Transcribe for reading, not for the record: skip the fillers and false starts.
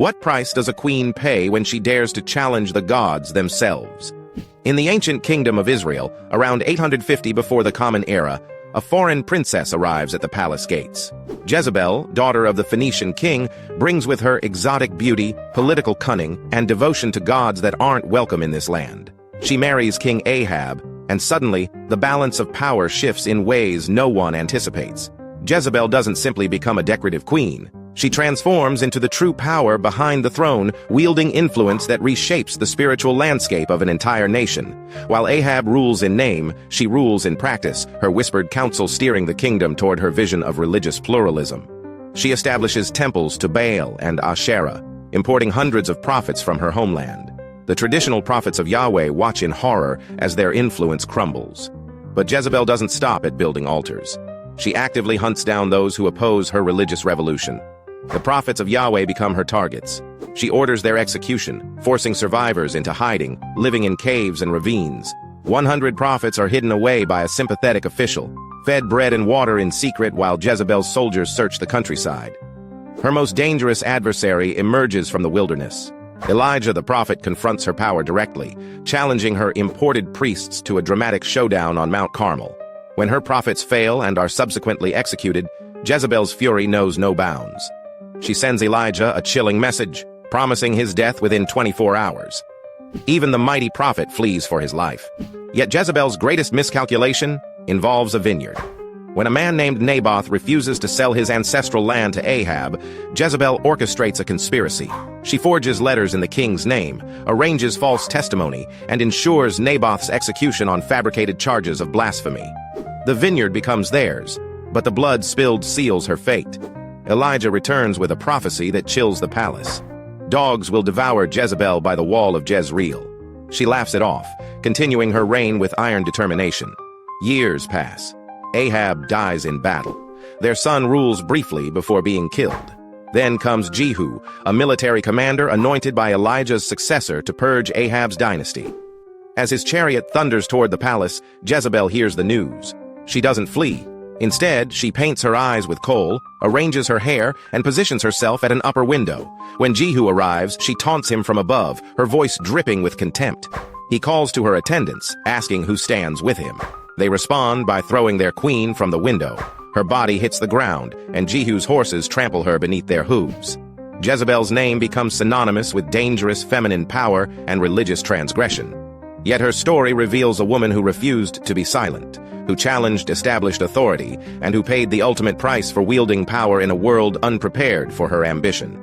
What price does a queen pay when she dares to challenge the gods themselves? In the ancient kingdom of Israel, around 850 before the Common Era, a foreign princess arrives at the palace gates. Jezebel, daughter of the Phoenician king, brings with her exotic beauty, political cunning, and devotion to gods that aren't welcome in this land. She marries King Ahab, and suddenly, the balance of power shifts in ways no one anticipates. Jezebel doesn't simply become a decorative queen. She transforms into the true power behind the throne, wielding influence that reshapes the spiritual landscape of an entire nation. While Ahab rules in name, she rules in practice, her whispered counsel steering the kingdom toward her vision of religious pluralism. She establishes temples to Baal and Asherah, importing hundreds of prophets from her homeland. The traditional prophets of Yahweh watch in horror as their influence crumbles. But Jezebel doesn't stop at building altars. She actively hunts down those who oppose her religious revolution. The prophets of Yahweh become her targets. She orders their execution, forcing survivors into hiding, living in caves and ravines. 100 prophets are hidden away by a sympathetic official, fed bread and water in secret while Jezebel's soldiers search the countryside. Her most dangerous adversary emerges from the wilderness. Elijah the prophet confronts her power directly, challenging her imported priests to a dramatic showdown on Mount Carmel. When her prophets fail and are subsequently executed, Jezebel's fury knows no bounds. She sends Elijah a chilling message, promising his death within 24 hours. Even the mighty prophet flees for his life. Yet Jezebel's greatest miscalculation involves a vineyard. When a man named Naboth refuses to sell his ancestral land to Ahab, Jezebel orchestrates a conspiracy. She forges letters in the king's name, arranges false testimony, and ensures Naboth's execution on fabricated charges of blasphemy. The vineyard becomes theirs, but the blood spilled seals her fate. Elijah returns with a prophecy that chills the palace. Dogs will devour Jezebel by the wall of Jezreel. She laughs it off, continuing her reign with iron determination. Years pass. Ahab dies in battle. Their son rules briefly before being killed. Then comes Jehu, a military commander anointed by Elijah's successor to purge Ahab's dynasty. As his chariot thunders toward the palace, Jezebel hears the news. She doesn't flee. Instead, she paints her eyes with kohl, arranges her hair, and positions herself at an upper window. When Jehu arrives, she taunts him from above, her voice dripping with contempt. He calls to her attendants, asking who stands with him. They respond by throwing their queen from the window. Her body hits the ground, and Jehu's horses trample her beneath their hooves. Jezebel's name becomes synonymous with dangerous feminine power and religious transgression. Yet her story reveals a woman who refused to be silent, who challenged established authority, and who paid the ultimate price for wielding power in a world unprepared for her ambition.